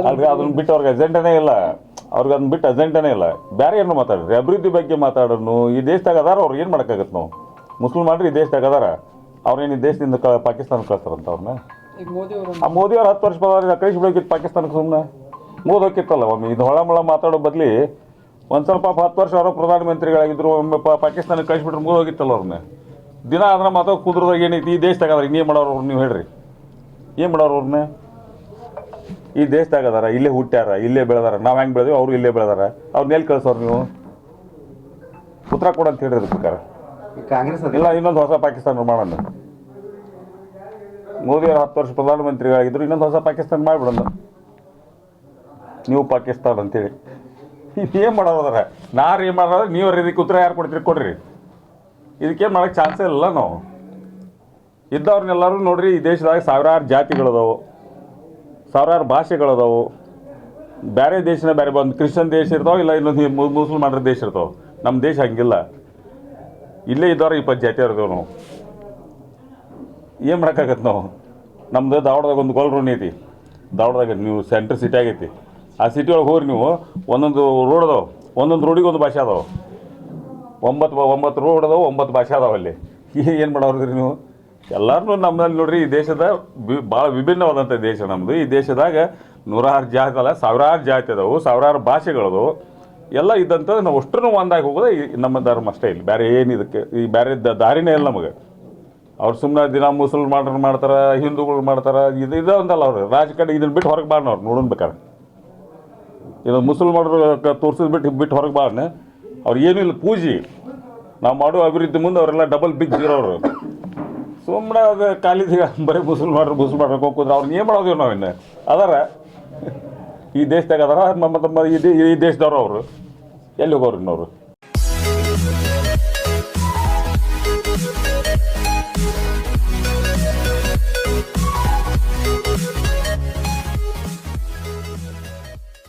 ಅಲ್ರಿ ಅದನ್ನ ಬಿಟ್ಟು ಅವ್ರಿಗೆ ಅಜೆಂಡನೇ ಇಲ್ಲ. ಅವ್ರಿಗೆ ಅದನ್ನ ಬಿಟ್ಟು ಅಜೆಂಡನೇ ಇಲ್ಲ. ಬೇರೆ ಏನು ಮಾತಾಡ್ರಿ, ಅಭಿವೃದ್ಧಿ ಬಗ್ಗೆ ಮಾತಾಡೋನು. ಈ ದೇಶದಾಗ ಅದಾರ ಅವ್ರು ಏನು ಮಾಡೋಕ್ಕಾಗತ್ತೆ ನಾವು? ಮುಸ್ಲಿಮ್ ಮಾಡ್ರಿ ಈ ದೇಶದಾಗ ಅದಾರ, ಅವ್ರೇನು ಈ ದೇಶದಿಂದ ಪಾಕಿಸ್ತಾನಕ್ಕೆ ಕಳ್ತಾರಂತ ಅವ್ರನ್ನ. ಆ ಮೋದಿ ಅವ್ರು 10 ವರ್ಷ ಬರೋದ್ರಿಂದ ಕಳಿಸ್ಬಿಡೋಕಿತ್ತು ಪಾಕಿಸ್ತಾನಕ್ಕೆ. ಸುಮ್ಮನೆ ಮೋದೋಕಿತ್ತಲ್ಲ ಒಮ್ಮೆ. ಇದು ಹೊಳಮಳ ಮಾತಾಡೋ ಬದಲಿ ಒಂದು ಸ್ವಲ್ಪ 10 ವರ್ಷ ಅವರು ಪ್ರಧಾನಮಂತ್ರಿಗಳಾಗಿದ್ದರು, ಒಮ್ಮೆ ಪಾಕಿಸ್ತಾನಕ್ಕೆ ಕಳಿಸ್ಬಿಟ್ರೆ ಹೋಗಿತ್ತಲ್ಲ ಅವ್ರನ್ನ. ದಿನ ಅದನ್ನ ಮಾತಾಡೋ ಕುದ್ರದಾಗ ಏನೈತಿ? ಈ ದೇಶದಾಗ ಅದಾರ, ಇನ್ನೇನು ಮಾಡೋರು ಅವ್ರು? ನೀವು ಹೇಳ್ರಿ, ಏನು ಮಾಡೋರು ಅವ್ರನ್ನ? ಈ ದೇಶದಾಗ ಅದಾರ, ಇಲ್ಲೇ ಹುಟ್ಟ್ಯಾರ, ಇಲ್ಲೇ ಬೆಳೆದಾರ. ನಾವು ಹೆಂಗೆ ಬೆಳೆದೀವಿ ಅವರು ಇಲ್ಲೇ ಬೆಳೆದಾರ. ಅವ್ರನ್ನ ಎಲ್ಲಿ ಕಳಿಸೋರು ನೀವು? ಉತ್ತರ ಕೊಡಂತ ಹೇಳಿದ್ರೆ ಪ್ರಕಾರ ಕಾಂಗ್ರೆಸ್ ಇಲ್ಲ, ಇನ್ನೊಂದು ಹೊಸ ಪಾಕಿಸ್ತಾನ ಮಾಡೋಣ. ಮೋದಿ ಅವರು 10 ವರ್ಷ ಪ್ರಧಾನಮಂತ್ರಿಗಳಾಗಿದ್ದರು, ಇನ್ನೊಂದು ಹೊಸ ಪಾಕಿಸ್ತಾನ ಮಾಡಿಬಿಡೋಣ. ನೀವು ಪಾಕಿಸ್ತಾನ ಅಂತೇಳಿ ಏನು ಮಾಡೋರು ಅದಾರ? ನಾರು ಏನು ಮಾಡೋದು? ನೀವು ಇದಕ್ಕೆ ಉತ್ತರ ಯಾರು ಕೊಡ್ತೀರಿ? ಕೊಡ್ರಿ. ಇದಕ್ಕೇನು ಮಾಡೋಕ್ಕೆ ಚಾನ್ಸೇ ಇಲ್ಲ. ನಾವು ಇದ್ದವ್ರನ್ನೆಲ್ಲರೂ ನೋಡ್ರಿ, ಈ ದೇಶದಾಗ ಸಾವಿರಾರು ಜಾತಿಗಳದಾವು, ಸಾವಿರಾರು ಭಾಷೆಗಳದಾವು. ಬೇರೆ ದೇಶನ ಬೇರೆ ಬಂದು ಕ್ರಿಶ್ಚಿಯನ್ ದೇಶ ಇರ್ತಾವೆ, ಇಲ್ಲ ಇನ್ನೊಂದು ಮುಸಲ್ಮಾನರ ದೇಶ ಇರ್ತಾವೆ. ನಮ್ಮ ದೇಶ ಹಂಗಿಲ್ಲ. ಇಲ್ಲೇ ಇದ್ದವ್ರು 20 ಜಾತಿ ಇರ್ತಾವೆ. ನಾವು ಏನು ಮಾಡೋಕ್ಕಾಗತ್ತೆ? ನಾವು ನಮ್ಮದು ಧಾರವಾಡದಾಗ ಒಂದು ಗೋಲ್ರೋನ್ ಐತಿ. ಧಾರವಾಡದಾಗ ನೀವು ಸೆಂಟ್ರ್ ಸಿಟಿ ಆಗೈತಿ. ಆ ಸಿಟಿ ಒಳಗೆ ಹೋಗ್ರಿ ನೀವು, ಒಂದೊಂದು ರೋಡ್ ಅದಾವೆ, ಒಂದೊಂದು ರೋಡಿಗೆ ಒಂದು ಭಾಷೆ ಅದಾವೆ. 9 ರೋಡ್ ಅದಾವೆ, 9 ಭಾಷೆ ಅದಾವೆ ಅಲ್ಲಿ. ಏನು ಮಾಡೋರ್ರಿ ನೀವು? ಎಲ್ಲರೂ ನಮ್ಮಲ್ಲಿ ನೋಡ್ರಿ, ಈ ದೇಶದ ಭಾಳ ವಿಭಿನ್ನವಾದಂಥ ದೇಶ ನಮ್ಮದು. ಈ ದೇಶದಾಗ 100 ಜಾತಿ ಅಲ್ಲ, ಸಾವಿರಾರು ಜಾತಿ ಅದಾವು, ಸಾವಿರಾರು ಭಾಷೆಗಳದವು. ಎಲ್ಲ ಇದ್ದಂಥ ನಾವು ಅಷ್ಟೂ ಒಂದಾಗಿ ಹೋಗೋದು ನಮ್ಮ ಧರ್ಮ ಅಷ್ಟೇ. ಇಲ್ಲಿ ಬೇರೆ ಏನು ಇದಕ್ಕೆ ಈ ಬೇರೆ ದಾರಿನೇ ಇಲ್ಲ ನಮಗೆ. ಅವ್ರು ಸುಮ್ಮನೆ ದಿನ ಮುಸಲ್ಮಾನರು ಮಾಡ್ತಾರೆ, ಹಿಂದೂಗಳು ಮಾಡ್ತಾರೆ. ಇದು ಒಂದಲ್ಲ ಅವ್ರು ರಾಜಕಾರಣ. ಇದನ್ನು ಬಿಟ್ಟು ಹೊರಗೆ ಬಾಣ ಅವ್ರು ನೋಡೋಣ ಬೇಕಾರೆ. ಇದು ಮುಸಲ್ಮಾನರು ಬಿಟ್ಟು ಹೊರಗೆ ಬಾಣ. ಅವ್ರು ಏನೂ ಇಲ್ಲ, ಪೂಜೆ. ನಾವು ಮಾಡೋ ಅಭಿವೃದ್ಧಿ ಮುಂದೆ ಅವರೆಲ್ಲ ಡಬಲ್ ಬಿಗ್ ಜೀರೋ ಅವರು. ಸುಮ್ಮನೆ ಅದು ಕಾಲಿದೀಗ ಬರೀ ಮುಸಲ್ಮಾನರು ಹೋಗ್ಕೋದ್ರೆ ಅವ್ರನ್ನ ಏನು ಮಾಡೋದೇವು ನಾವಿನ್ನು? ಅದಾರ ಈ ದೇಶದಾಗ ಅದಾರ, ನಮ್ಮ ಈ ದೇಶದವ್ರು ಅವರು ಎಲ್ಲಿ ಹೋಗೋರು ಇನ್ನವರು?